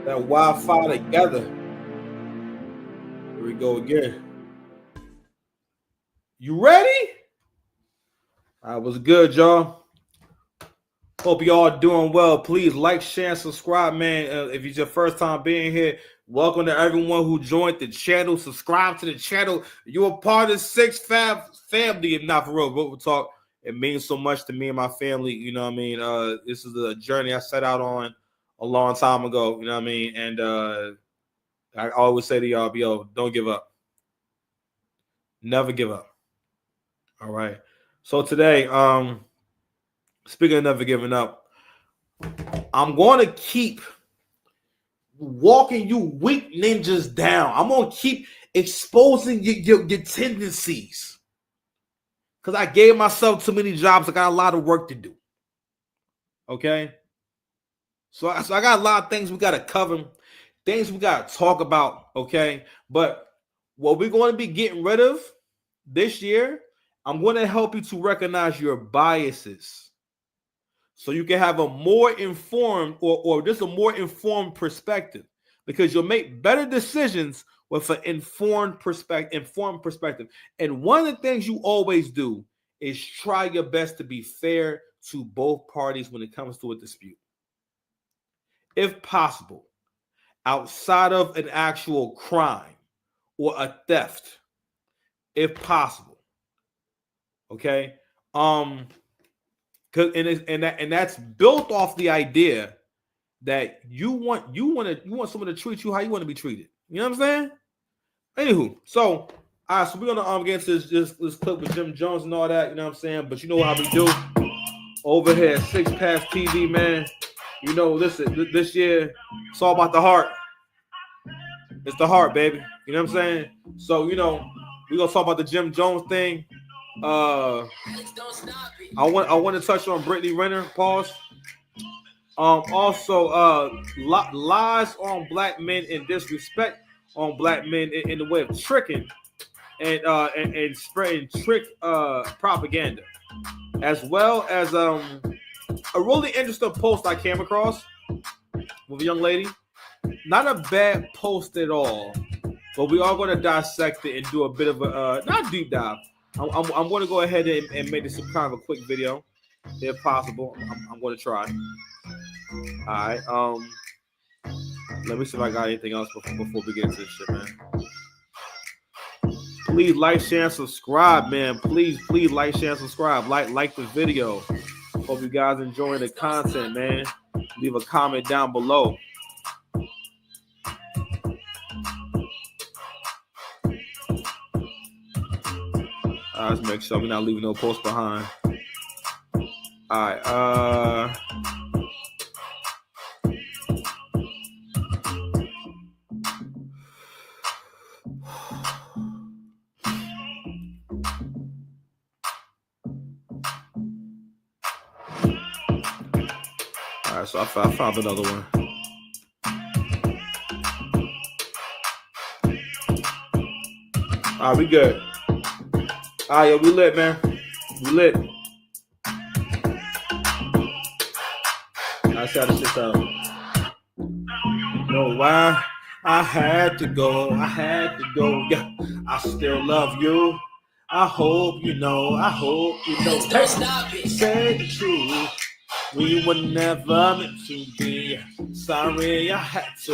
that Wi-Fi together. Here we go again. You ready? All right, what's good, y'all? Hope y'all doing well. Please like, share, and subscribe, man. If it's your first time being here, welcome to everyone who joined the channel. Subscribe to the channel. You're a part of the Six Fab family, if not for real. What we talk, it means so much to me and my family. You know what I mean? This is a journey I set out on a long time ago. You know what I mean? And I always say to y'all, yo, don't give up. Never give up. All right. So today, speaking of never giving up, I'm going to keep walking you weak ninjas down. I'm going to keep exposing your tendencies. Because I gave myself too many jobs. I got a lot of work to do. Okay? So I got a lot of things we got to cover. Things we got to talk about. Okay? But what we're going to be getting rid of this year, I'm going to help you to recognize your biases. So you can have a more informed or just a more informed perspective, because you'll make better decisions with an informed perspective. And one of the things you always do is try your best to be fair to both parties when it comes to a dispute. If possible, outside of an actual crime or a theft, if possible. Okay? And that's built off the idea that you want someone to treat you how you want to be treated. You know what I'm saying? Anywho, so all right, so we're gonna get into this clip with Jim Jones and all that. You know what I'm saying? But you know how we do over here at Six Pass TV, man. You know, listen, this year it's all about the heart. It's the heart, baby. You know what I'm saying? So you know, we're gonna talk about the Jim Jones thing. I want to touch on Brittany Renner. Pause. Also, lies on black men and disrespect on black men in the way of tricking and spreading trick propaganda, as well as a really interesting post I came across with a young lady. Not a bad post at all, but we are going to dissect it and do a bit of a not deep dive. I'm going to go ahead and make this some kind of a quick video, if possible. I'm going to try. All right. Let me see if I got anything else before we get into this shit, man. Please like, share, and subscribe, man. Please like, share, and subscribe. Like the video. Hope you guys enjoying the content, man. Leave a comment down below. Let's make sure we're not leaving no post behind. All right. All right, so I found another one. All right, we good. All right, yo, we lit, man. We lit. I shot the shit out. Know why I had to go. Yeah, I still love you. I hope you know. Don't stop it. Say the truth. We were never meant to be. Sorry, I had to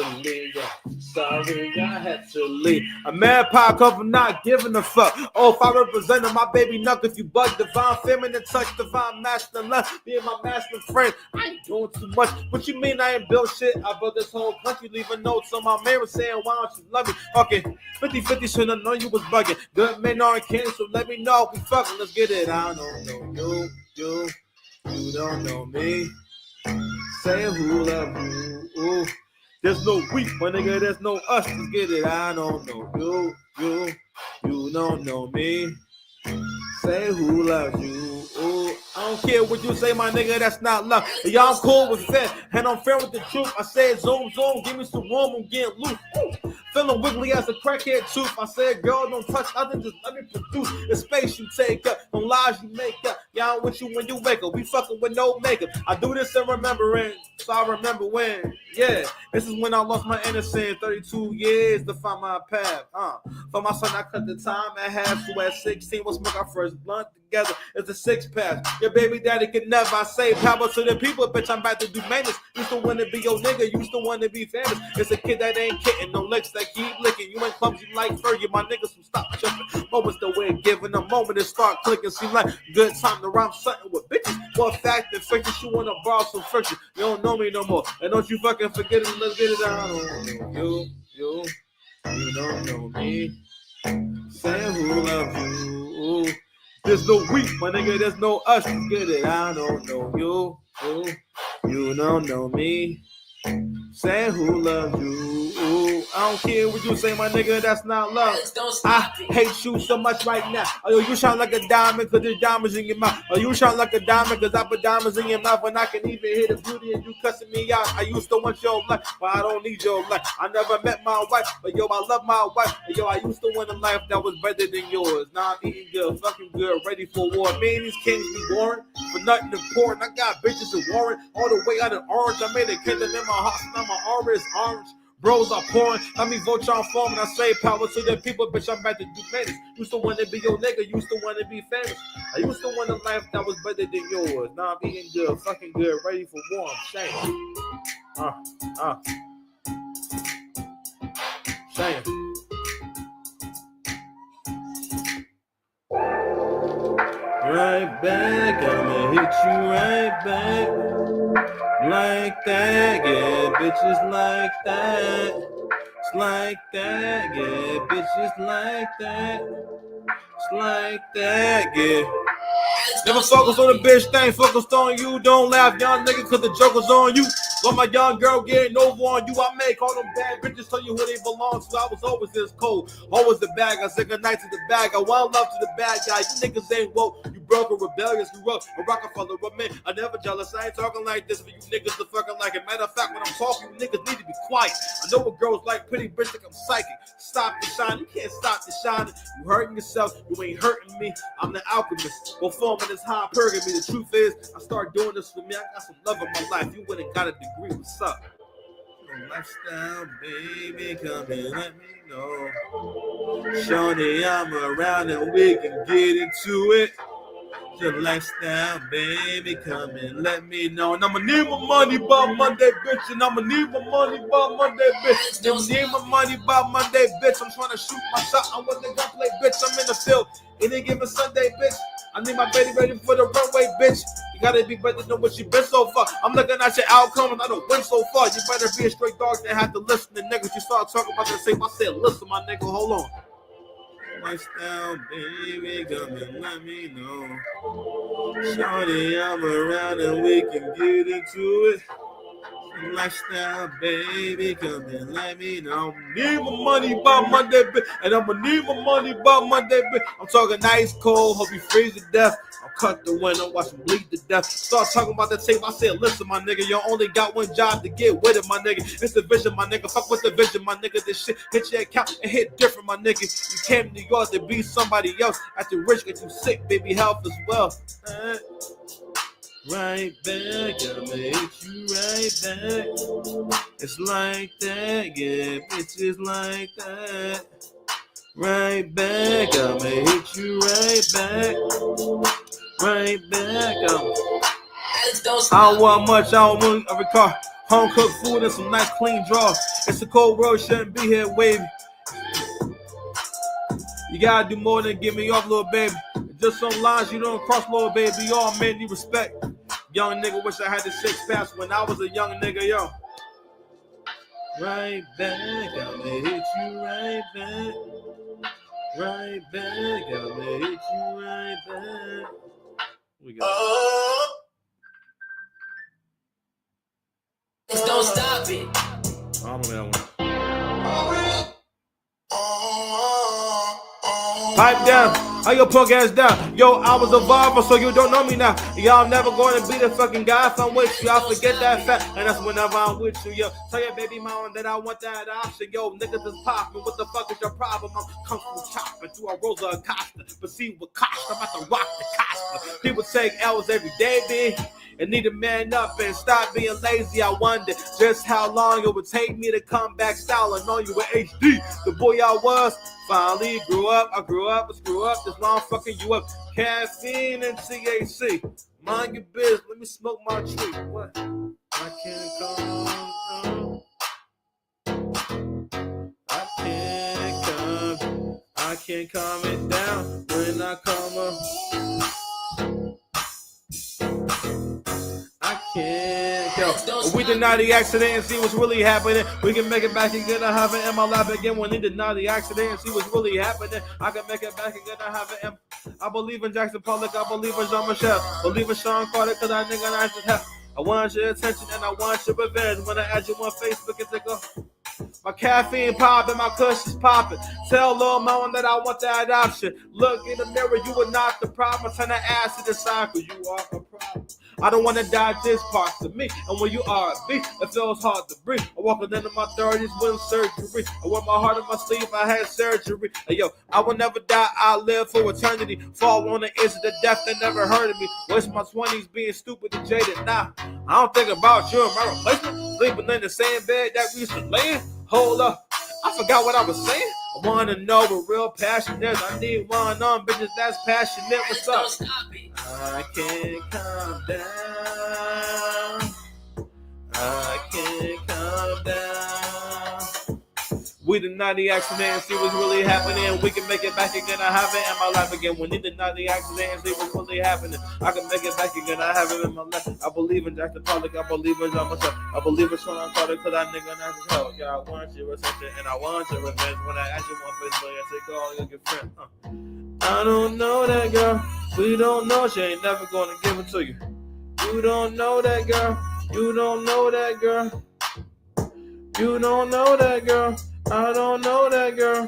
leave. A man pop up for not giving a fuck. Oh, if I represented my baby knuck, if you bug divine feminine touch, divine masculine love, being my masculine friend, I ain't doing too much. What you mean I ain't built shit? I built this whole country, leaving notes on my mirror saying, why don't you love me? Okay, 50-50 should have known you was bugging. Good men aren't kidding, so let me know if we fucking. Let's get it. I don't know you. You don't know me. Say who love you. Ooh. There's no we, my nigga. There's no us. Let's get it. I don't know you. You don't know me. Say who loves you. Ooh. I don't care what you say, my nigga. That's not love. Y'all cool with that, and I'm fair with the truth. I said zoom, give me some room. I'm getting loose. Ooh. Feeling wiggly as a crackhead tooth. I said, girl, don't touch nothing, just let me produce the space you take up, the lies you make up. Yeah, I'm with you when you wake up. We fucking with no makeup. I do this in remembering, so I remember when. Yeah, this is when I lost my innocence. 32 years to find my path. For my son, I cut the time at half. So at 16, we'll smoke our first blunt together. It's a 6-pack. Your baby daddy could never. I say power to the people, bitch. I'm about to do maintenance. Used to want to be your nigga. Used to want to be famous. It's a kid that ain't kidding. No licks that keep licking. You ain't clumsy like Fergie. My niggas will stop tripping. Moments the way giving a moment to start clicking. Seem like good time to rhyme something with bitches. What fact and fiction? You want to borrow some friction. You don't know me no more. And don't you fucking forget it. Let's get it down. You don't know me. Saying who love you. There's no we, my nigga. There's no us. Let's get it. I don't know you don't know me. Say who loves you. I don't care what you say, my nigga, that's not love. I hate you so much right now. Oh, you sound like a diamond cause there's diamonds in your mouth. Oh, you sound like a diamond cause I put diamonds in your mouth. And I can even hear the beauty and you cussing me out. I used to want your life, but I don't need your life. I never met my wife, but yo, I love my wife. Yo, I used to want a life that was better than yours. Now I'm eating good, fucking good, ready for war. Man, these kings be boring, but nothing important. I got bitches in Warren, all the way out in Orange. I made a kingdom in my heart, now my aura is orange. Bros are pouring. Let me vote y'all for me. I say power to the people, bitch. I'm about to do maintenance. Used to want to be your nigga. Used to want to be famous. I used to want a life that was better than yours. Now I'm eating good, fucking good, ready for war. I'm saying. Saying. Right back, I'ma hit you right back. Like that, yeah, bitches like that. It's like that, yeah, bitches like that. It's like that, yeah. Never focus on the bitch thing, focused on you. Don't laugh, young nigga, cause the joker's on you. Let my young girl getting over on you. I make all them bad bitches tell you who they belong to. I was always this cold, always the bag. I said goodnight to the bag. I want love to the bad guy. You niggas ain't woke. You broke and rebellious. You up a Rockefeller, a man. I never jealous. I ain't talking like this for you niggas to fucking like it. Matter of fact, when I'm talking, you niggas need to be quiet. I know what girls like, pretty bitch like I'm psychic. Stop the shine. You can't stop the shining. You hurting yourself. You ain't hurting me. I'm the alchemist. Performing this high purgatory. The truth is, I start doing this for me. I got some love in my life. You wouldn't got a degree. What's up? Lifestyle, baby, come and let me know. Shorty, I'm around and we can get into it. The lifestyle, baby, come and let me know. And I'ma need my money by Monday, bitch. And I'ma need my money by Monday, bitch. I'ma need my money by Monday, bitch. I'm trying to shoot my shot. I want to gunplay, bitch. I'm in the field. Any given Sunday, bitch. I need my baby ready for the runway, bitch. You gotta be better than what you been so far. I'm looking at your outcome and I don't win so far. You better be a straight dog and have to listen to niggas. You start talking about that same. I said, listen, my nigga, hold on. Lifestyle, baby, come and let me know. Shorty, I'm around and we can get into it. Lifestyle, baby, come and let me know. Need my money by Monday, bitch. And I'ma need my money by Monday, bitch. I'm talking nice cold, hope you freeze to death. I'll cut the window, watch him bleed to death. Start talking about the tape. I said, listen, my nigga, you only got one job to get with it, my nigga. It's the vision, my nigga. Fuck with the vision, my nigga. This shit hit your account and hit different, my nigga. You came to New York to be somebody else. After rich get you sick, baby, health as well. Right back, I'ma hit you right back. It's like that, yeah, bitches like that. Right back, I'ma hit you right back. Right back, I don't want much, I don't want every car. Home cooked food and some nice clean draws. It's a cold world, shouldn't be here, wavy. You gotta do more than get me off, little baby. Just some lines you don't cross, little baby. All men need respect. Young nigga wish I had the 6 when I was a young nigga, yo. Right back, I'ma hit you right back. Right back, I'ma hit you right back. We got Just don't stop it. I don't know that one. Pipe down. How your punk ass down? Yo, I was a barber, so you don't know me now. Y'all never going to be the fucking guy if I'm with you. I forget that fact, and that's whenever I'm with you. Yo, tell your baby mama that I want that option. Yo, niggas is popping. What the fuck is your problem? I'm kung fu chopping through a Rosa Acosta. But see what Costa, I'm about to rock the Costa. People take L's every day, bitch. And need to man up and stop being lazy. I wonder just how long it would take me to come back styling on you with HD. The boy I was finally grew up. I grew up, I screw up. This long fucking you up. Caffeine and THC. Mind your biz. Let me smoke my tree. What? I can't come. I can't calm it down when I come up. I can't go. We deny the accident and see what's really happening. We can make it back and get a have it in my lap again. When they deny the accident and see what's really happening, I can make it back and get a have it in. I believe in Jackson Pollock. I believe in Jean-Michel. Believe in Sean Carter because I nigga I just have. I want your attention and I want your revenge. When I add you on Facebook and take a. My caffeine popping, my kush is popping. Tell Lil Mo that I want that option. Look in the mirror, you are not the problem. Turn the ass to the side, cause you are a problem. I don't want to die this part to me. And when you are a beat, it feels hard to breathe. I walk into my 30s with surgery. I wear my heart on my sleeve, I had surgery. Hey, yo, I will never die, I'll live for eternity. Fall on the edge of the death that never heard of me. Waste my 20s being stupid and jaded. Nah, I don't think about you and my replacement. Sleeping in the same bed that we used to lay in. Hold up, I forgot what I was saying. I want to know what real passion is. I need one on bitches that's passionate. What's up? I can't calm down. I can't calm down. We deny the accident and see what's really happening. We can make it back again. I have it in my life again. We need to deny the accident and see what's really happening. I can make it back again. I have it in my life. I believe in Jackson Pollock. I believe in John myself. I believe in Sean Carter because I nigga not as hell. Yeah, I want your attention and I want your revenge. When I ask you on Facebook, I take all your good friend. I don't know that girl. We don't know. She ain't never gonna give it to you. You don't know that girl. You don't know that girl. You don't know that girl. I don't know that girl.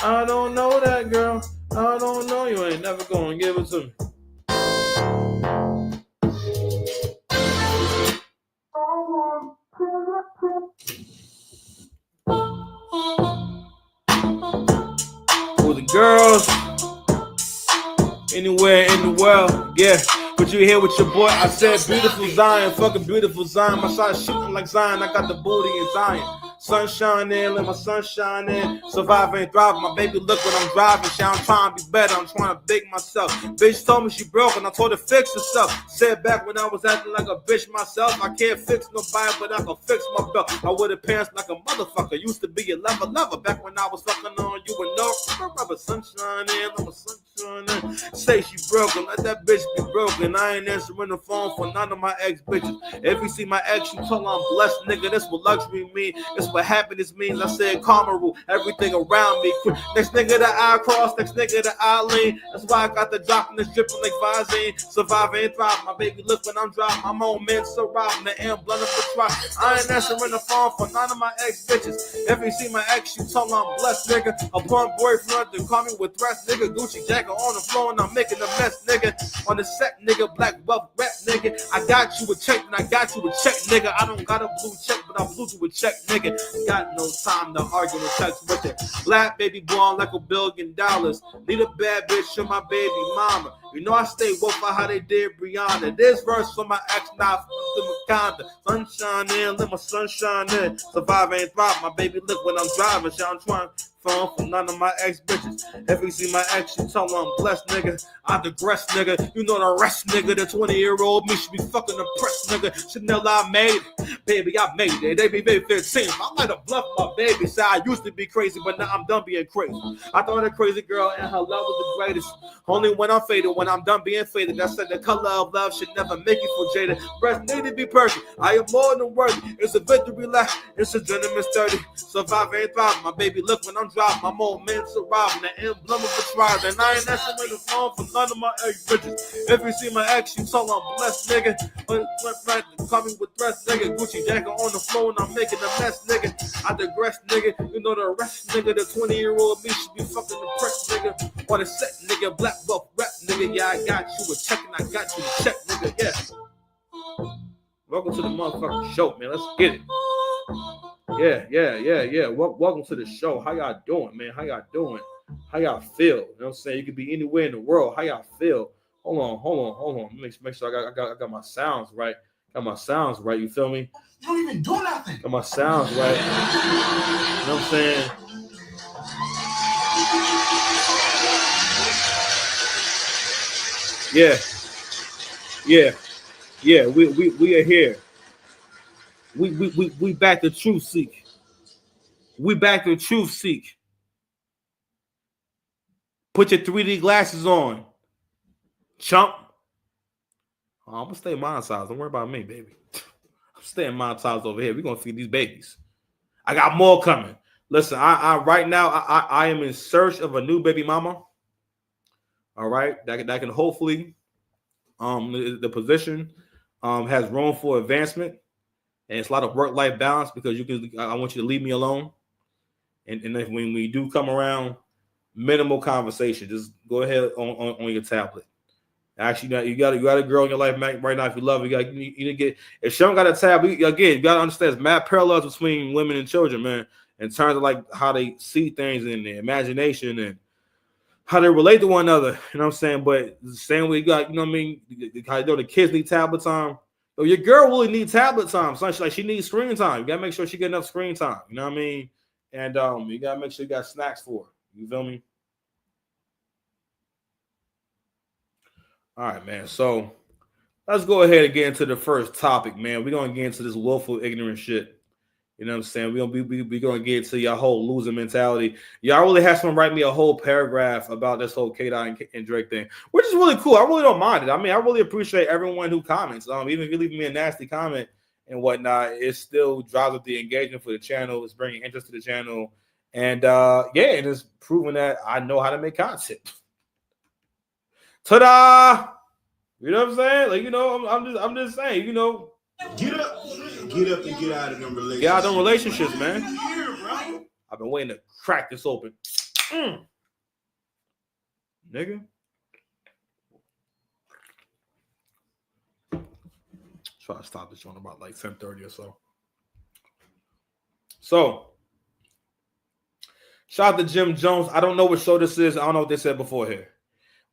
I don't know that girl. I don't know. You ain't never gonna give it to me. For the girls anywhere in the world, yeah. But you here with your boy, I said beautiful Zion, fucking beautiful Zion. My shot shooting like Zion, I got the booty in Zion. Sunshine in, let my sunshine in. Survive and thrive, my baby look when I'm driving. She, I'm trying to be better, I'm trying to big myself. Bitch told me she broke and I told her fix herself. Said back when I was acting like a bitch myself. I can't fix nobody, but I can fix my belt. I wear the pants like a motherfucker. Used to be a lover. Back when I was fucking on you with no rubber. Sunshine in, let my sunshine in. Say she broken, let that bitch be broken. I ain't answering the phone for none of my ex bitches. If you see my ex, you tell I'm blessed, nigga. This what luxury mean. This what happiness means. I said karma rule everything around me. Next nigga that I cross, next nigga that I lean. That's why I got the darkness dripping like Visine. Survive and thrive. My baby look when I'm driving. My moments surviving. The end blood of the try. I ain't answering the phone for none of my ex bitches. If you see my ex, you tell I'm blessed, nigga. A punk boyfriend to call me with threats, nigga. Gucci jacket on the floor and I'm making a mess, nigga. On the set, nigga. Black wealth rap, nigga. I got you a check and I got you a check, nigga. I don't got a blue check, but I blew you a check, nigga. Got no time to argue with text with it. Black baby born like $1 billion. Need a bad bitch for my baby mama. You know I stay woke by how they did Brianna. This verse for my ex, not for Wakanda. Sunshine in, let my sunshine in. Survive and thrive, my baby look when I'm driving. Shit, I'm trying phone for none of my ex bitches. If you see my ex, you tell I'm blessed, nigga. I digress, nigga. You know the rest, nigga. The 20-year-old me should be fucking impressed, nigga. Chanel, I made it. Baby, I made it. They be maybe 15. I might have bluffed my baby. Say I used to be crazy, but now I'm done being crazy. I thought a crazy girl and her love was the greatest. Only when I'm faded, when I'm done being faded. I said the color of love should never make you feel jaded. Breath need to be perfect. I am more than worthy. It's a victory lap. It's a gentleman's 30. Survive and thrive. My baby, look when I'm bomb drop, my moments arrive, and the emblem of a tribe. And I ain't estimating the phone for none of my ex bitches. If you see my ex, you tell I'm blessed, nigga. But coming with threats, nigga. Gucci jacket on the floor, and I'm making a mess, nigga. I digress, nigga. You know the rest, nigga. The 20-year-old me should be fucking impressed, nigga. On the set, nigga. Black belt rap, nigga. Yeah, I got you a check, and I got you a check, nigga. Yeah. Welcome to the motherfucking show, man. Let's get it. Yeah. Welcome to the show. How y'all doing, man? How y'all doing? How y'all feel? You know what I'm saying? You could be anywhere in the world. How y'all feel? Hold on. Make sure I got my sounds right. Got my sounds right. You feel me? You don't even do nothing. Got my sounds right. You know what I'm saying? Yeah. We are here. We back to truth seek. We back to truth seek. Put your 3D glasses on. Chump. Oh, I'm gonna stay monetized. Don't worry about me, baby. I'm staying monetized over here. We're gonna feed these babies. I got more coming. Listen, I right now I am in search of a new baby mama. All right, that can hopefully the position has room for advancement, and it's a lot of work-life balance because I want you to leave me alone. And if, when we do come around, minimal conversation. Just go ahead on your tablet. Actually, you got a girl in your life right now. If you love her, you need to get. If she don't got a tablet, again, you got to understand there's mad parallels between women and children, man, in terms of like how they see things and their imagination and how they relate to one another. You know what I'm saying? But the same way you got, you know what I mean? How the kids need tablet time. So your girl really needs tablet time. So she needs screen time. You gotta make sure she get enough screen time. You know what I mean? And you gotta make sure you got snacks for her. You feel me? All right, man. So let's go ahead and get into the first topic, man. We're gonna get into this willful ignorant shit. You know what I'm saying? We're gonna get into your whole loser mentality. Y'all really have someone write me a whole paragraph about this whole K-Dot and Drake thing, which is really cool. I really don't mind it. I mean, I really appreciate everyone who comments. Even if you leave me a nasty comment and whatnot, it still drives up the engagement for the channel. It's bringing interest to the channel, and it is proving that I know how to make content. Ta-da! You know what I'm saying? Like, you know, I'm just saying, you know. Get up and get out of them relationships. Get out of them relationships, man. I've been waiting to crack this open. Nigga. Try to stop this one about like 10:30 or so. So, shout out to Jim Jones. I don't know what show this is. I don't know what they said before here.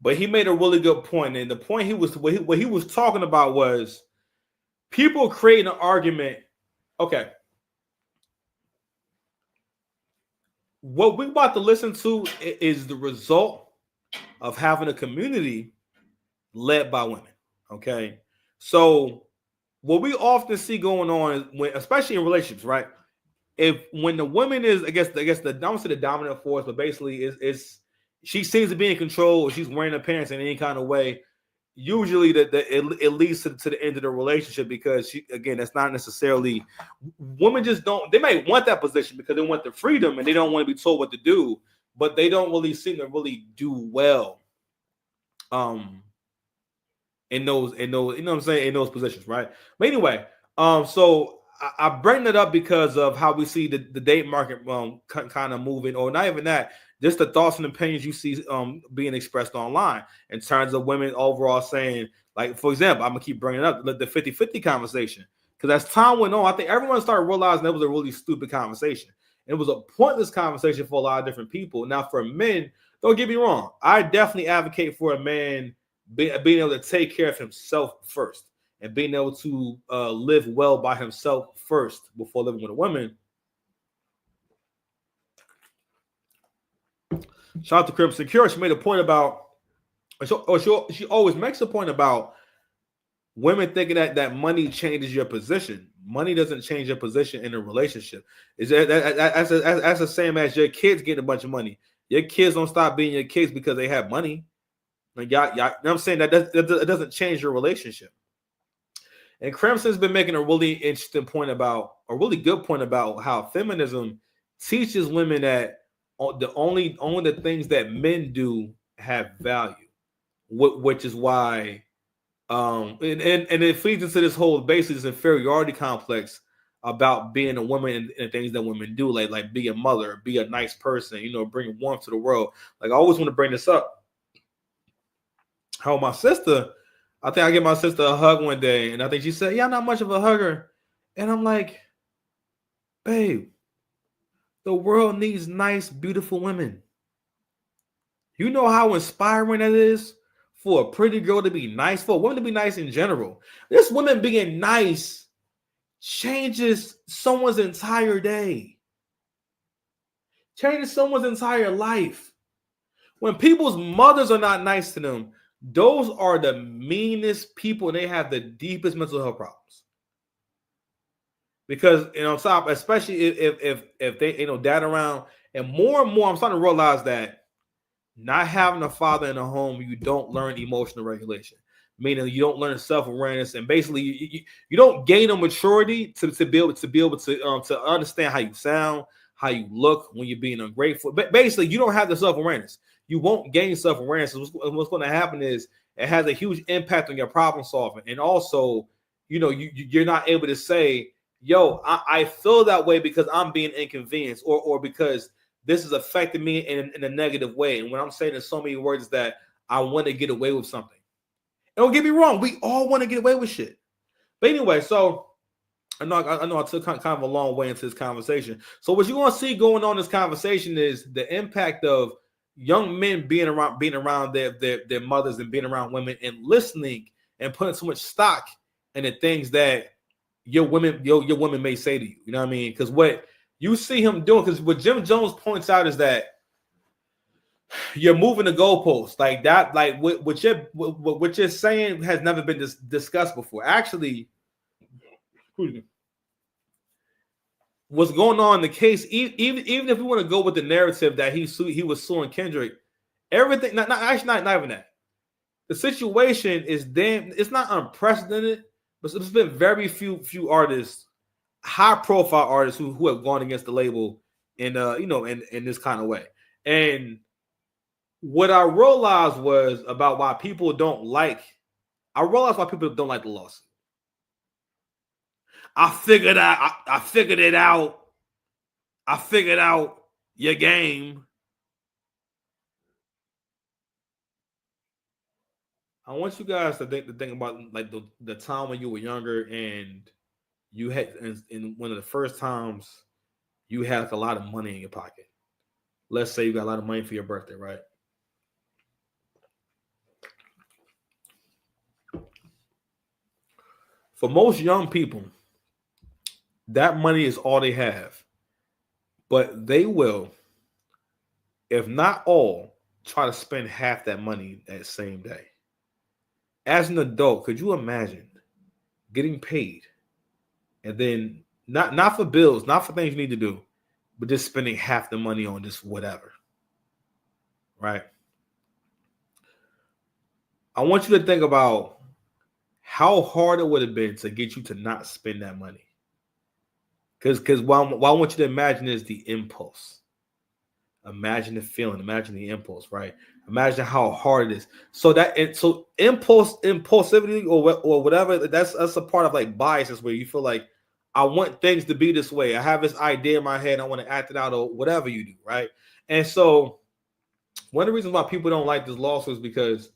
But he made a really good point. And the point what he was talking about was people creating an argument. Okay. What we're about to listen to is the result of having a community led by women. Okay. So what we often see going on is especially in relationships, right? When the woman is, I guess I don't say the dominant force, but basically is she seems to be in control, or she's wearing her pants in any kind of way. Usually it leads to the end of the relationship because that's not necessarily, women just don't, they may want that position because they want the freedom and they don't want to be told what to do, but they don't really seem to really do well in those, you know what I'm saying, in those positions, right? But anyway, so I bring that up because of how we see the date market kind of moving, or not even that, just the thoughts and opinions you see being expressed online in terms of women overall saying, like, for example, I'm going to keep bringing up the 50-50 conversation. Because as time went on, I think everyone started realizing that was a really stupid conversation. It was a pointless conversation for a lot of different people. Now, for men, don't get me wrong. I definitely advocate for a man being able to take care of himself first and being able to live well by himself first before living with a woman. Shout out to Crimson Cure. She made a point about, she always makes a point about women thinking that money changes your position. Money doesn't change your position in a relationship. That's the same as your kids getting a bunch of money. Your kids don't stop being your kids because they have money. Like y'all, you know what I'm saying? That doesn't change your relationship. And Crimson's been making a really interesting point about, a really good point about how feminism teaches women that only the things that men do have value, which is why and it feeds into this whole basically this inferiority complex about being a woman and things that women do, like be a mother, be a nice person, bring warmth to the world. Like I always want to bring this up. How my sister, I think I gave my sister a hug one day, and I think she said, "Yeah, I'm not much of a hugger," and I'm like, "Babe, the world needs nice, beautiful women. You know how inspiring that is for a pretty girl to be nice, for a woman to be nice in general. This woman being nice changes someone's entire day, changes someone's entire life. When people's mothers are not nice to them, those are the meanest people, and they have the deepest mental health problems. Because top, especially if they dad around, and more, I'm starting to realize that not having a father in the home, you don't learn emotional regulation. Meaning you don't learn self-awareness, and basically you don't gain a maturity to be able to understand how you sound, how you look when you're being ungrateful. But basically, you don't have the self-awareness. You won't gain self-awareness. What's going to happen is it has a huge impact on your problem solving, and also, you're not able to say, "Yo, I feel that way because I'm being inconvenienced, or because this is affecting me in a negative way." And what I'm saying in so many words is that I want to get away with something. Don't get me wrong, we all want to get away with shit. But anyway, so I know I took kind of a long way into this conversation. So what you're going to see going on in this conversation is the impact of young men being around their mothers and being around women and listening and putting so much stock in the things that your women may say to you. You know what I mean? Because what you see him doing, because what Jim Jones points out is that you're moving the goalposts like that. Like what you're saying has never been discussed before. Actually, what's going on in the case, even if we want to go with the narrative that he was suing Kendrick, everything not even that. The situation is it's not unprecedented, but there's been very few artists, high profile artists who have gone against the label in in this kind of way. And what I realized was about why people don't like. I realized why people don't like the lawsuit. I figured out. I figured it out. I figured out your game. I want you guys to think about like the time when you were younger and you had in one of the first times you had like a lot of money in your pocket. Let's say you got a lot of money for your birthday, right? For most young people, that money is all they have. But they will, if not all, try to spend half that money that same day. As an adult, could you imagine getting paid and then not for bills, not for things you need to do, but just spending half the money on just whatever, right? I want you to think about how hard it would have been to get you to not spend that money. Because what I want you to imagine is the impulse. Imagine the feeling, imagine the impulse, right? Imagine how hard it is. So impulsivity or whatever, that's a part of like biases where you feel like I want things to be this way. I have this idea in my head, I want to act it out or whatever you do, right? And so one of the reasons why people don't like this lawsuit is because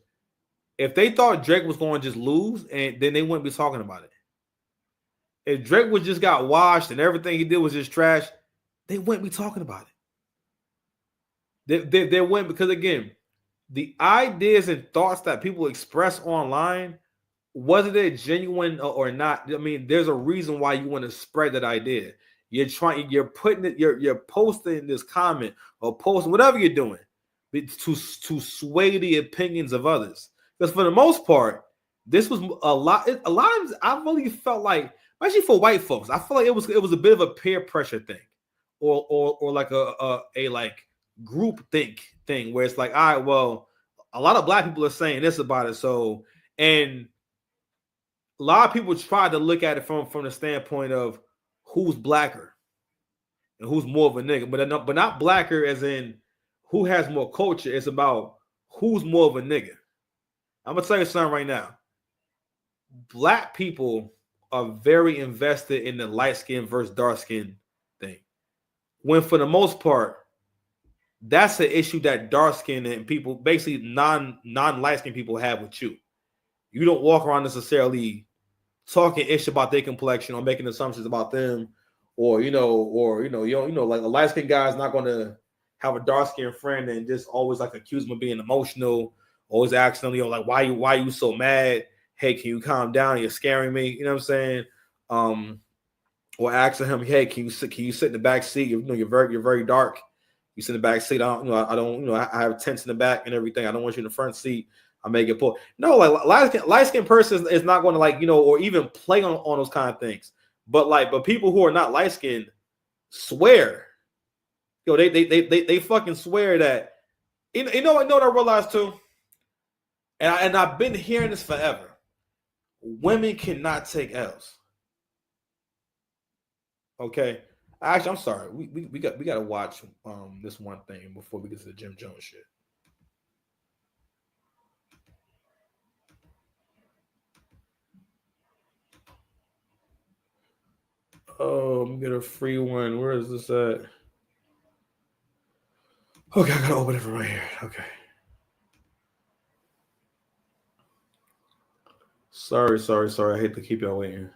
if they thought Drake was going to just lose, and then they wouldn't be talking about it. If Drake was just got washed and everything he did was just trash, they wouldn't be talking about it. They wouldn't, because again, the ideas and thoughts that people express online, whether they're genuine or not, I mean, there's a reason why you want to spread that idea. You're putting it, you're posting this comment or posting whatever you're doing to sway the opinions of others. Because for the most part, this was a lot of I really felt like, especially for white folks, I feel like it was a bit of a peer pressure thing, or like a like group think thing where it's like, all right, well, a lot of black people are saying this about it, so, and a lot of people try to look at it from the standpoint of who's blacker. and who's more of a nigga. But not blacker as in who has more culture. It's about who's more of a nigga. I'm gonna tell you something right now. Black people are very invested in the light skin versus dark skin thing. When for the most part, that's the issue that dark skin and people, basically non light skin people, have with you. You don't walk around necessarily talking ish about their complexion or making assumptions about them, or you know, like a light skinned guy is not going to have a dark skinned friend and just always like accuse him of being emotional, always asking them, like, why you so mad? Hey, can you calm down? You're scaring me. You know what I'm saying? Or asking him, hey, can you sit in the back seat? You're very dark. You sit in the back seat. I have tents in the back and everything. I don't want you in the front seat. I may get pulled. No, like light skinned person is not going to, like, or even play on those kind of things. But people who are not light skinned swear. They fucking swear that. You know what I realized too, and I've been hearing this forever. Women cannot take L's. Okay, actually, I'm sorry. We got to watch this one thing before we get to the Jim Jones shit. Oh, I'm gonna get a free one. Where is this at? Okay, I gotta open it from right here. Okay. Sorry. I hate to keep y'all waiting.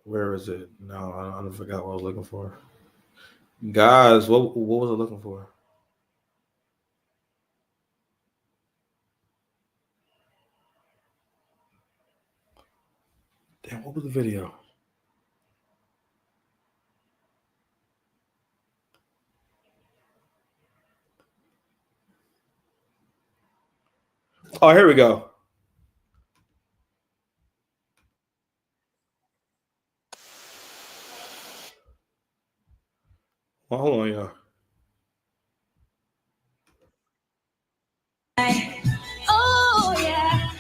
Where is it? No, I forgot what I was looking for. Guys, what was I looking for? Damn, what was the video? Oh, here we go. Well, hold on, y'all. Oh yeah.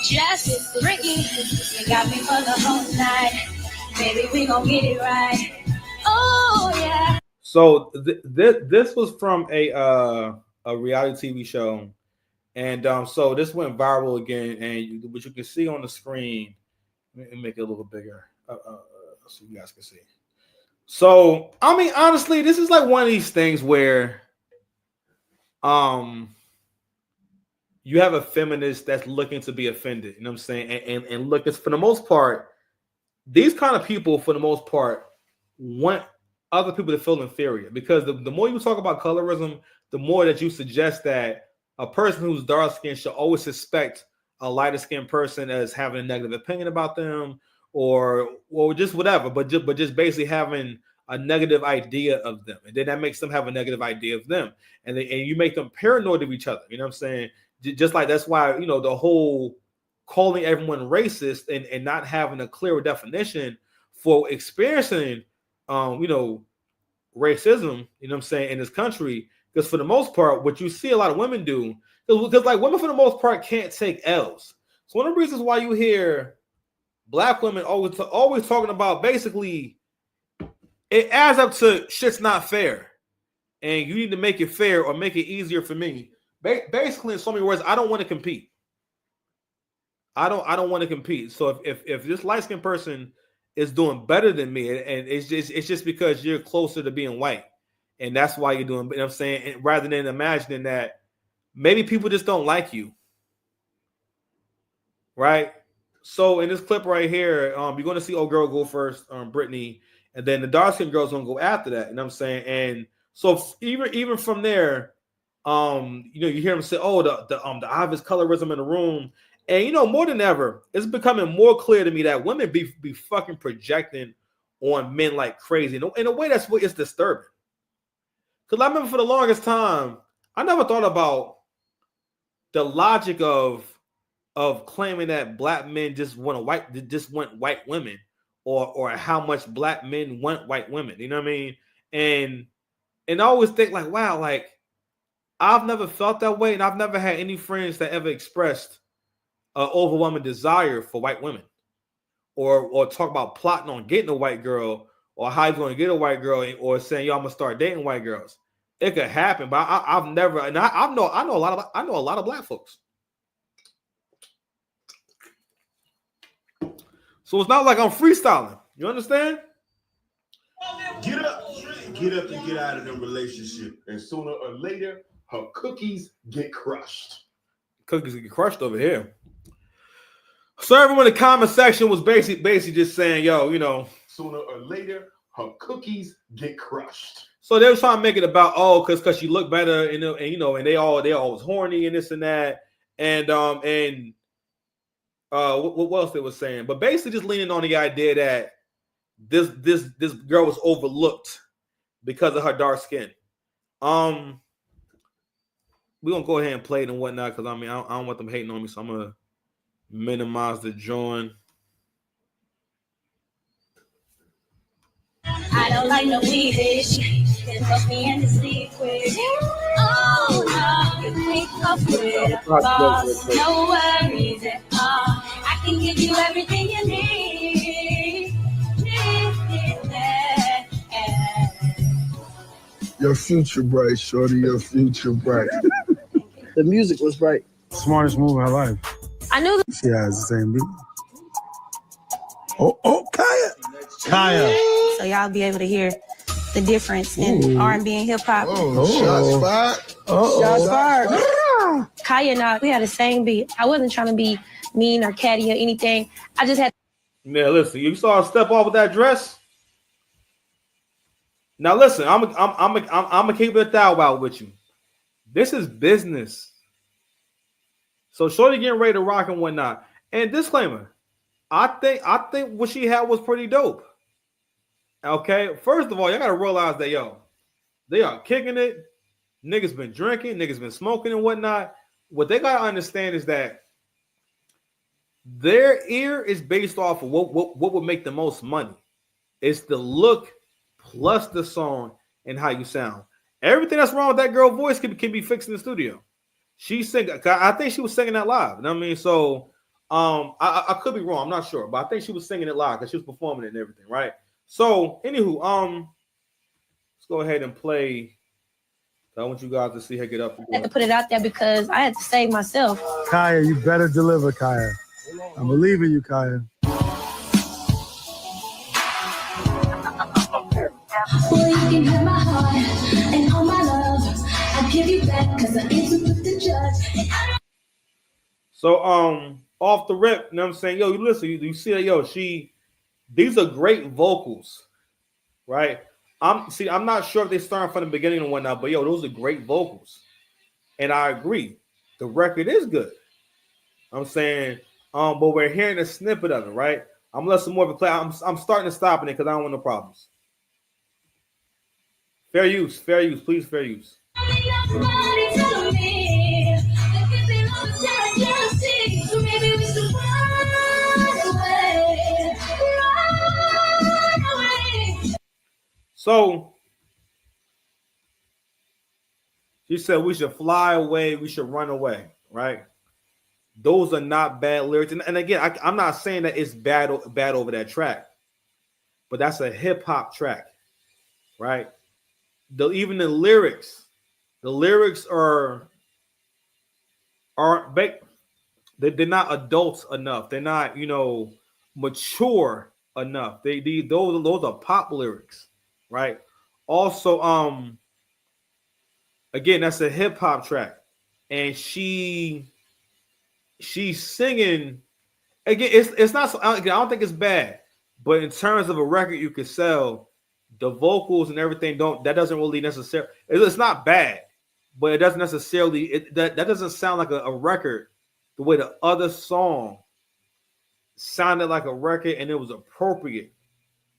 Just Ricky, you got me for the whole night. Baby, we gon' get it right. Oh yeah. So this was from a reality TV show, and so this went viral again, and what you can see on the screen, let me make it a little bigger, so you guys can see. So I mean, honestly, this is like one of these things where you have a feminist that's looking to be offended. You know what I'm saying? And look, it's, for the most part, these kind of people, for the most part, want other people to feel inferior, because the more you talk about colorism, the more that you suggest that a person who's dark skinned should always suspect a lighter skinned person as having a negative opinion about them, or just whatever, but just basically having a negative idea of them, and then that makes them have a negative idea of them, and you make them paranoid of each other. You know what I'm saying? Just like that's why the whole calling everyone racist and not having a clearer definition for experiencing racism, you know what I'm saying, in this country. Because for the most part, what you see a lot of women do, because like women for the most part can't take L's. So one of the reasons why you hear black women always talking about, basically, it adds up to shit's not fair, and you need to make it fair or make it easier for me. Basically, in so many words, I don't want to compete. I don't want to compete. So if this light skinned person is doing better than me, and it's just because you're closer to being white, and that's why you're doing. You know what I'm saying? And rather than imagining that maybe people just don't like you, right? So in this clip right here, you're going to see old girl go first, Brittany, and then the dark skinned girl's going to go after that. You know what I'm saying? And so even from there, you hear them say, "Oh, the obvious colorism in the room." And more than ever, it's becoming more clear to me that women be fucking projecting on men like crazy. In a way, that's what is disturbing. Because I remember for the longest time, I never thought about the logic of claiming that black men just want white women, or how much black men want white women. You know what I mean? And I always think like, wow, like I've never felt that way, and I've never had any friends that ever expressed overwhelming desire for white women, or talk about plotting on getting a white girl, or how he's going to get a white girl, or saying, "Yo, I'm gonna start dating white girls." It could happen, but I've never, and I know a lot of black folks. So it's not like I'm freestyling. You understand? Get up and get out of them relationship, and sooner or later, her cookies get crushed. Cookies get crushed over here. So everyone in the comment section was basically just saying, "Yo, you know, sooner or later, her cookies get crushed." So they was trying to make it about because she looked better, and they all was horny and this and that, and what else they was saying, but basically just leaning on the idea that this girl was overlooked because of her dark skin. We're gonna go ahead and play it and whatnot, because I mean I don't want them hating on me, so I'm gonna minimize the join. I don't like no weedish. It must be in the secret. Oh no, you think up with a boss. No worries at all. I can give you everything you need. Your future bright, shorty. Your future bright. The music was right. Smartest move of her life. I knew She has the same beat. Oh, Kaya. so y'all be able to hear the difference in R&B and hip hop. Shots fired. Shots fired. Kaya and I, we had the same beat. I wasn't trying to be mean or catty or anything. I just had. Yeah, listen, you saw her step off with that dress. Now listen, I'm gonna keep it out with you. This is business. So shorty getting ready to rock and whatnot. And disclaimer, I think what she had was pretty dope. Okay, first of all, y'all gotta realize that they are kicking it. Niggas been drinking, niggas been smoking and whatnot. What they gotta understand is that their ear is based off of what would make the most money. It's the look plus the song and how you sound. Everything that's wrong with that girl's voice can be fixed in the studio. She sing. I think she was singing that live. You know what I mean? So I could be wrong. I'm not sure, but I think she was singing it live because she was performing it and everything, right? So anywho, let's go ahead and play. I want you guys to see her get up. I had to put it out there because I had to save myself. Kaya, you better deliver, Kaya. I believe in you, Kaya. Well, you can have my heart and all my love. I'll give you back because I answer with the judge. So off the rip, you know what I'm saying? Yo, you listen, you see that, these are great vocals, right? I'm not sure if they started from the beginning and whatnot, but those are great vocals. And I agree. The record is good. I'm saying, but we're hearing a snippet of it, right? I'm gonna let some more of it play. I'm starting to stop it because I don't want no problems. Fair use, please, fair use. So she said we should fly away, we should run away, right? Those are not bad lyrics. And again, I'm not saying that it's bad over that track, but that's a hip hop track, right? Even the lyrics are they're not adults enough. They're not, mature enough. Those are pop lyrics, right? Also, again, that's a hip hop track, and she's singing. Again, it's not. I don't think it's bad, but in terms of a record you could sell, the vocals and everything that doesn't really necessarily. It's not bad, but it doesn't necessarily. That doesn't sound like a record the way the other song sounded like a record, and it was appropriate,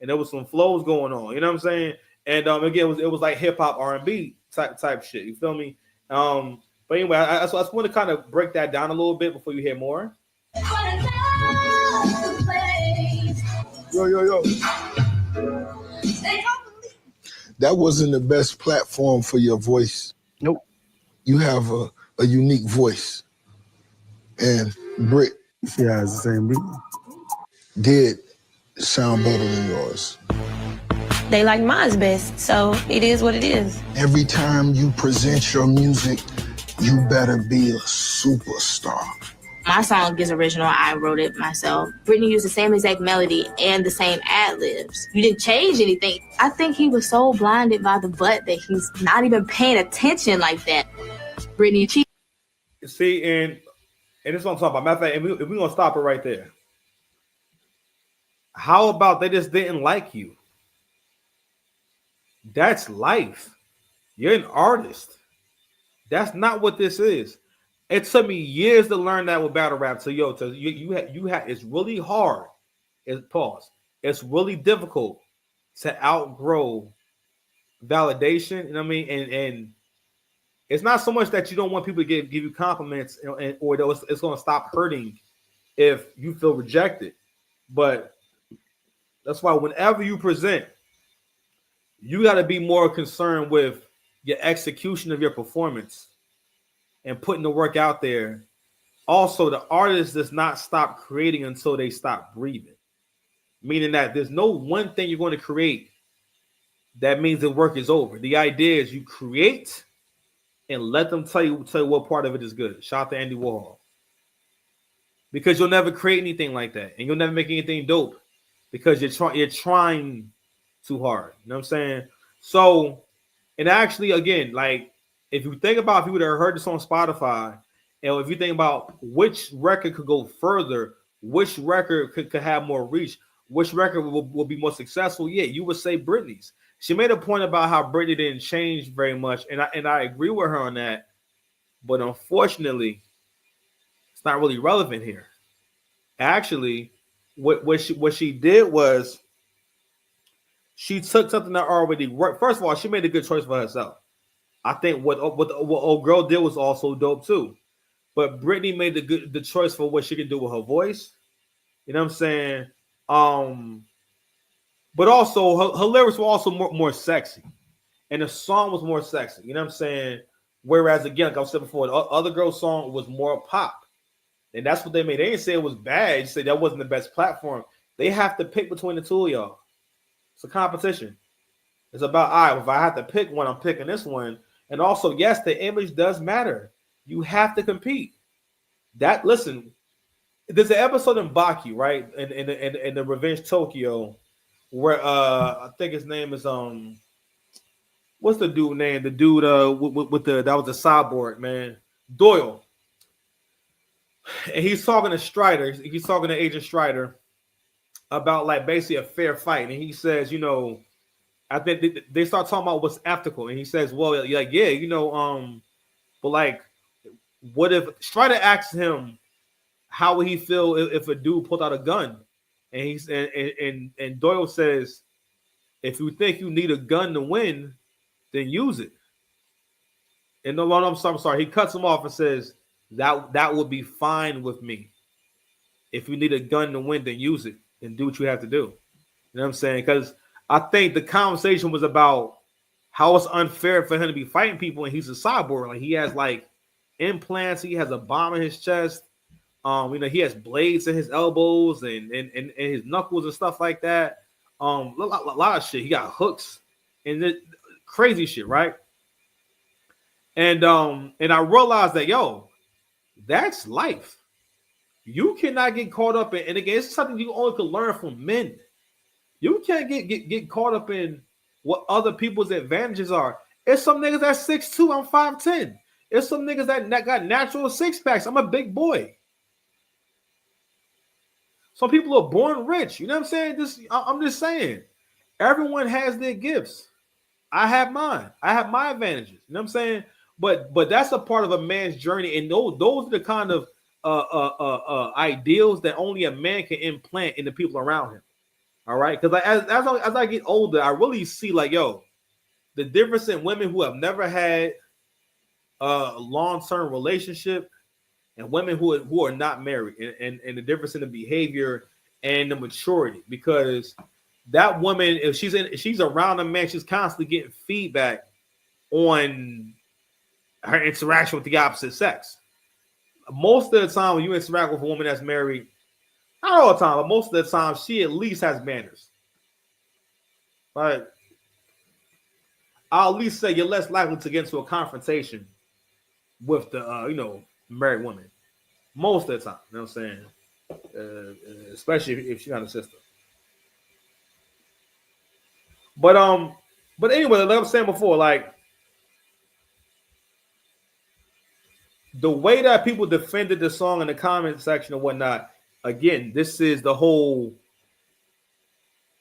and there was some flows going on. You know what I'm saying? And again, it was like hip hop R&B type shit. You feel me? But anyway, I just want to kind of break that down a little bit before you hear more. Yo. That wasn't the best platform for your voice. Nope. You have a unique voice. And Britt She has the same beat. did sound better than yours. They like mine's best, so it is what it is. Every time you present your music, you better be a superstar. My song is original. I wrote it myself. Brittany used the same exact melody and the same ad-libs. You didn't change anything. I think he was so blinded by the butt that he's not even paying attention like that. Brittany, she... See, and this is what I'm talking about. Matter of fact, and we're going to stop it right there. How about they just didn't like you? That's life. You're an artist. That's not what this is. It took me years to learn that with battle rap. So you it's really hard. It's really difficult to outgrow validation. You know what I mean? And it's not so much that you don't want people to give you compliments, or it's going to stop hurting if you feel rejected. But that's why whenever you present, you got to be more concerned with your execution of your performance and putting the work out there. Also, the artist does not stop creating until they stop breathing. Meaning that there's no one thing you're going to create that means the work is over. The idea is you create and let them tell you what part of it is good. Shout out to Andy Warhol. Because you'll never create anything like that. And you'll never make anything dope. Because you're trying too hard. You know what I'm saying? So, and actually, again, like, if you think about people that heard this on Spotify, and if you think about which record could go further, which record could have more reach, which record will be more successful, yeah, you would say Britney's. She made a point about how Britney didn't change very much, and I agree with her on that. But unfortunately, it's not really relevant here. Actually, what she did was she took something that already worked. First of all, she made a good choice for herself. I think what old girl did was also dope too. But Britney made the choice for what she can do with her voice. You know what I'm saying? But also her lyrics were also more sexy. And the song was more sexy. You know what I'm saying? Whereas, again, like I said before, the other girl's song was more pop. And that's what they made. They didn't say it was bad. They said that wasn't the best platform. They have to pick between the two of y'all. It's a competition. It's about, all right, if I have to pick one, I'm picking this one. And also, yes, the image does matter. You have to compete. Listen, there's an episode in Baki, right? In the Revenge Tokyo, where I think his name is what's the dude name? The dude with that was a cyborg, man. Doyle. And he's talking to Strider. He's talking to Agent Strider about like basically a fair fight. And he says, you know, I think they start talking about what's ethical, and he says, "Well, like, yeah, you know, but like, what if Strider asks him how would he feel if a dude pulled out a gun?" And he's and Doyle says, "If you think you need a gun to win, then use it." And no, I'm sorry. He cuts him off and says that would be fine with me. If you need a gun to win, then use it and do what you have to do. You know what I'm saying? Because I think the conversation was about how it's unfair for him to be fighting people, and he's a cyborg. Like, he has like implants, he has a bomb in his chest. You know, he has blades in his elbows and his knuckles and stuff like that. A lot of shit. He got hooks and crazy shit, right? And I realized that, yo, that's life. You cannot get caught up in, and again, it's something you only can learn from men. You can't get caught up in what other people's advantages are. It's some niggas that's 6'2", I'm 5'10". It's some niggas that got natural six packs. I'm a big boy. Some people are born rich. You know what I'm saying? I'm just saying. Everyone has their gifts. I have mine. I have my advantages. You know what I'm saying? But that's a part of a man's journey, and those are the kind of ideals that only a man can implant in the people around him. All right, because as I get older, I really see like, yo, the difference in women who have never had a long-term relationship and women who are not married, and the difference in the behavior and the maturity. Because that woman, if she's around a man, she's constantly getting feedback on her interaction with the opposite sex. Most of the time when you interact with a woman that's married, Not all the time, but most of the time, she at least has manners. Right? I'll at least say you're less likely to get into a confrontation with the married woman. Most of the time, you know what I'm saying? Especially if she's not a sister. But anyway, like I was saying before, like the way that people defended the song in the comment section and whatnot, again, this is the whole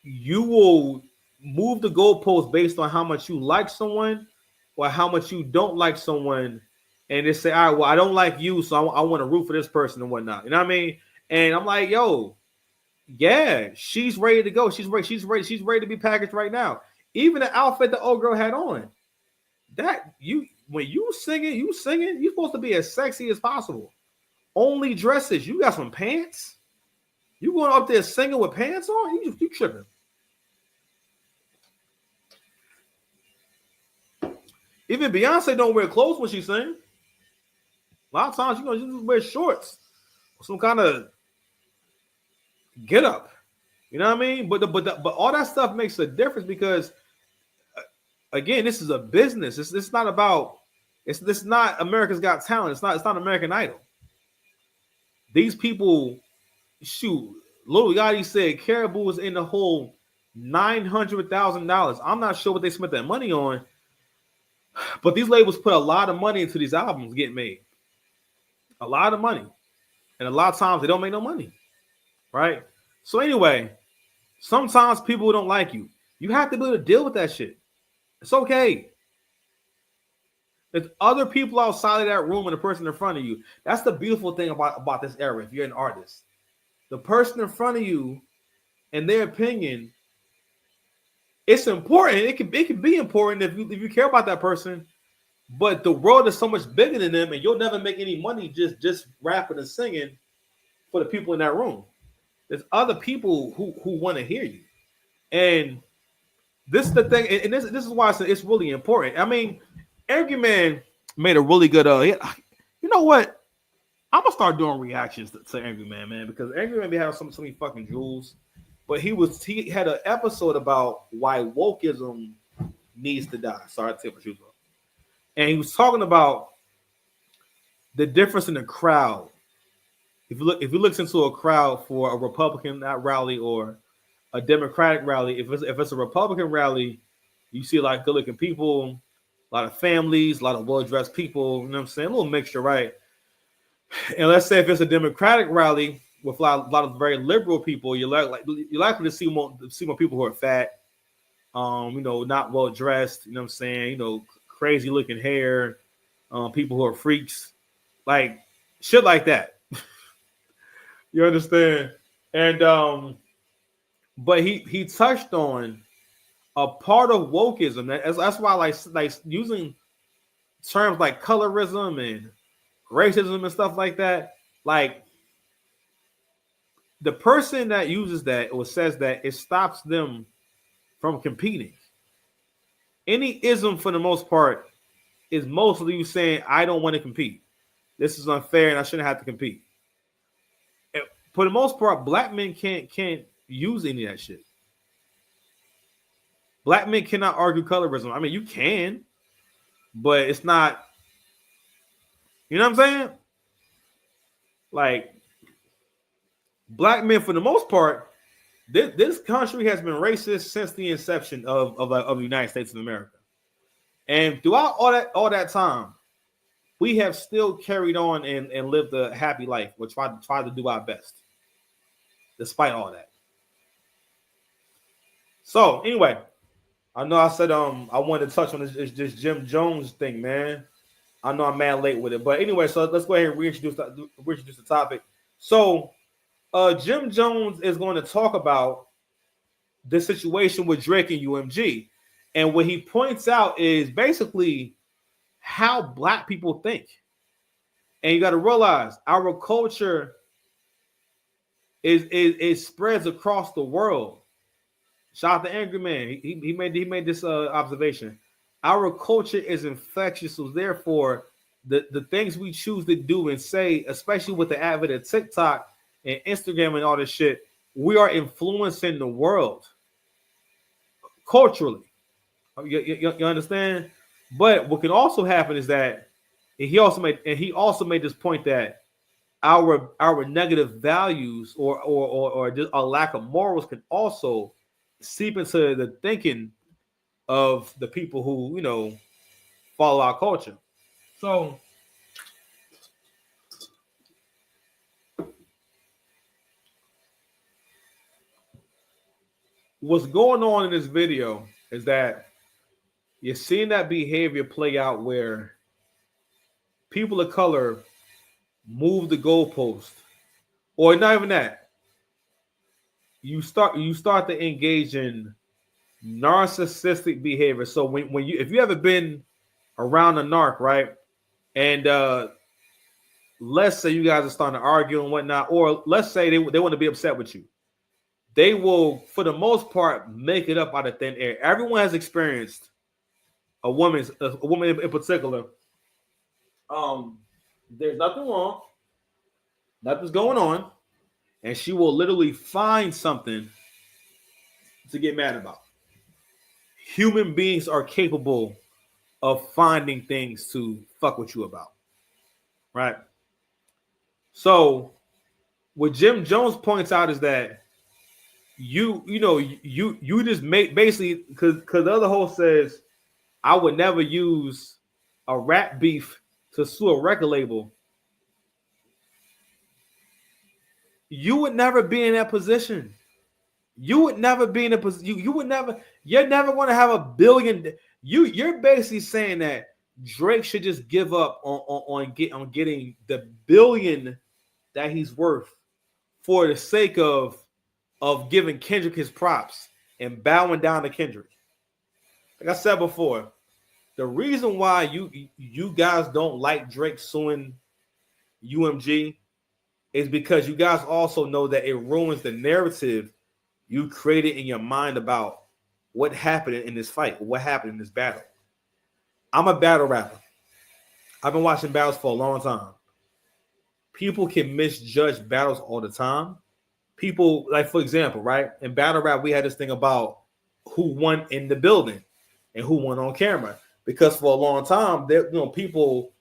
you will move the goalpost based on how much you like someone or how much you don't like someone, and they say, all right, well, I don't like you, so I want to root for this person and whatnot. You know what I mean? And I'm like, yo, yeah, she's ready to go. She's ready to be packaged right now. Even the outfit the old girl had on. That when you singing, you're supposed to be as sexy as possible. Only dresses. You got some pants? You going up there singing with pants on? You tripping. Even Beyonce don't wear clothes when she sing. A lot of times you just wear shorts or some kind of get up. You know what I mean? But all that stuff makes a difference because again, this is a business. It's not about this is not America's Got Talent. It's not American Idol. These people, shoot, Lil Yachty said Caribou was in the hole $900,000. I'm not sure what they spent that money on, but these labels put a lot of money into these albums getting made. A lot of money. And a lot of times they don't make no money. Right? So anyway, sometimes people don't like you. You have to be able to deal with that shit. It's okay. There's other people outside of that room and the person in front of you. That's the beautiful thing about this era. If you're an artist, the person in front of you and their opinion, it's important. It can be important if you care about that person. But the world is so much bigger than them, and you'll never make any money just rapping and singing for the people in that room. There's other people who want to hear you, and this is the thing. And this is why it's really important. I mean, Angry Man made a really good. You know what? I'm gonna start doing reactions to Angry Man, because Angry Man be having so many fucking jewels. But he had an episode about why wokeism needs to die. Sorry to take my shoes off. And he was talking about the difference in the crowd. If you look into a crowd for a Republican rally or a Democratic rally, if it's a Republican rally, you see a lot of good-looking people, a lot of families, a lot of well-dressed people. You know what I'm saying? A little mixture, right? And let's say if it's a Democratic rally with a lot of very liberal people, you're likely to see more people who are fat, not well dressed. You know what I'm saying? Crazy looking hair, people who are freaks, like shit like that. You understand? And but he touched on a part of wokeism. That's why like using terms like colorism and racism and stuff like that. Like the person that uses that or says that, it stops them from competing. Any ism, for the most part, is mostly you saying, I don't want to compete. This is unfair and I shouldn't have to compete. And for the most part, black men can't use any of that shit. Black men cannot argue colorism. I mean, you can, but it's not, you know what I'm saying? Like, black men, for the most part, this country has been racist since the inception of the United States of America. And throughout all that time, we have still carried on and lived a happy life. We're trying to do our best, despite all that. So anyway, I know I said I wanted to touch on this Jim Jones thing, man. I know I'm mad late with it, but anyway, so let's go ahead and reintroduce the topic. So Jim Jones is going to talk about the situation with Drake and UMG. And what he points out is basically how black people think. And you got to realize our culture is spreads across the world. Shout out to Angry Man. He made this observation. Our culture is infectious, so therefore the things we choose to do and say, especially with the advent of TikTok, and Instagram and all this shit, we are influencing the world culturally. You understand? But what can also happen is that he also made this point that our negative values or just a lack of morals can also seep into the thinking of the people who follow our culture. So what's going on in this video is that you're seeing that behavior play out where people of color move the goalpost, or not even that. You start to engage in narcissistic behavior. So when if you ever been around a narc, right, and let's say you guys are starting to argue and whatnot, or let's say they want to be upset with you, they will, for the most part, make it up out of thin air. Everyone has experienced a woman in particular. There's nothing wrong, nothing's going on, and she will literally find something to get mad about. Human beings are capable of finding things to fuck with you about, right? So what Jim Jones points out is that you just make basically, because the other host says I would never use a rap beef to sue a record label. You would never be in that position. You would never be in a position. You're never going to have $1 billion. You're basically saying that Drake should just give up on getting the $1 billion that he's worth for the sake of giving Kendrick his props and bowing down to Kendrick. Like I said before, the reason why you guys don't like Drake suing UMG is because you guys also know that it ruins the narrative you created in your mind about what happened in this fight, what happened in this battle. I'm a battle rapper. I've been watching battles for a long time. People can misjudge battles all the time. People, like, for example, right? In battle rap, we had this thing about who won in the building and who won on camera. Because for a long time, people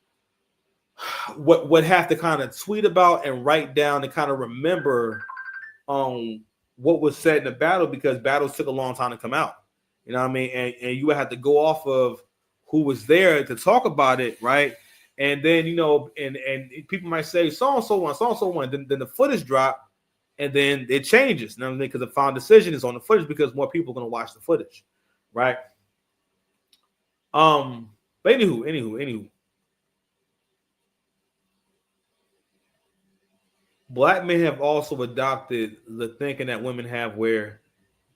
would have to kind of tweet about and write down and kind of remember what was said in the battle, because battles took a long time to come out. You know what I mean? And you would have to go off of who was there to talk about it, right? And then, and people might say so-and-so won. Then the footage drop, and then it changes. You know what I mean? Because the final decision is on the footage because more people are going to watch the footage, right? But anywho. Black men have also adopted the thinking that women have, where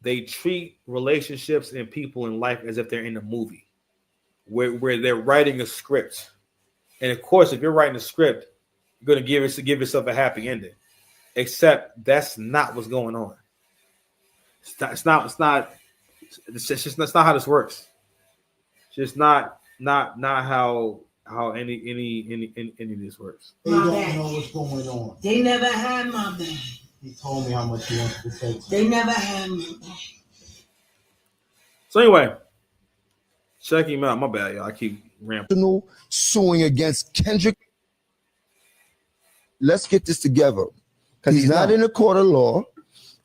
they treat relationships and people in life as if they're in a movie, where they're writing a script. And of course, if you're writing a script, you're going to give yourself a happy ending. Except that's not what's going on. It's not how this works. It's just not how any of this works. They don't know what's going on. They never had my back. He told me how much he wanted to say. They never had my back. So anyway, check him out. My bad, y'all. I keep ramping. Suing against Kendrick. Let's get this together. Because he's not in a court of law.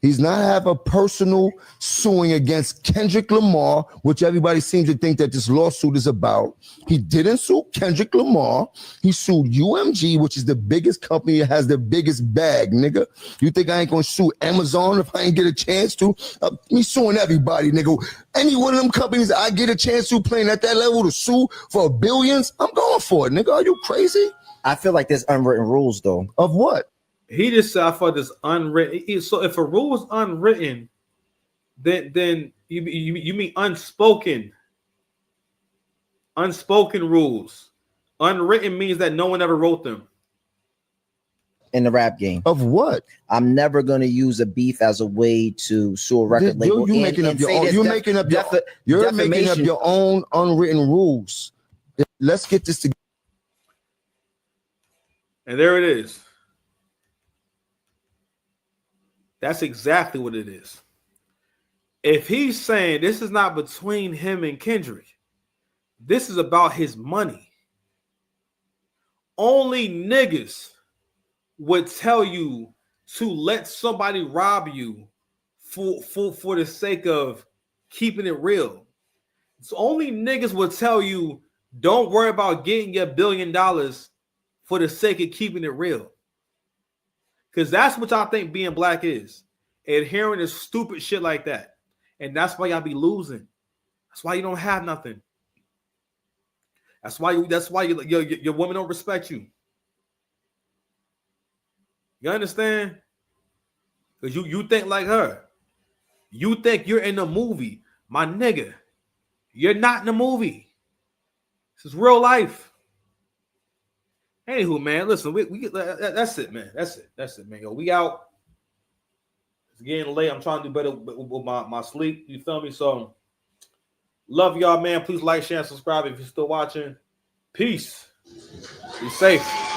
He's not have a personal suing against Kendrick Lamar, which everybody seems to think that this lawsuit is about. He didn't sue Kendrick Lamar. He sued UMG, which is the biggest company that has the biggest bag, nigga. You think I ain't gonna sue Amazon if I ain't get a chance to? Me suing everybody, nigga. Any one of them companies I get a chance to playing at that level to sue for billions, I'm going for it, nigga. Are you crazy? I feel like there's unwritten rules, though. Of what? He just said I thought this unwritten. So if a rule is unwritten, then you mean unspoken rules. Unwritten means that no one ever wrote them. In the rap game. Of what? I'm never going to use a beef as a way to sue a record label. You're making up your own unwritten rules. Let's get this together. And there it is. That's exactly what it is. If he's saying this is not between him and Kendrick, this is about his money. Only niggas would tell you to let somebody rob you for the sake of keeping it real. It's only niggas would tell you don't worry about getting your $1 billion for the sake of keeping it real. Because that's what y'all think being black is. Adhering to stupid shit like that. And that's why y'all be losing. That's why you don't have nothing. That's why your women don't respect you. You understand? Because you think like her. You think you're in the movie. My nigga, you're not in the movie. This is real life. Anywho, man, listen, we that's it, man. That's it, man. Yo, we out. It's getting late. I'm trying to do better with my sleep. You feel me? So, love y'all, man. Please like, share, and subscribe if you're still watching. Peace. Be safe.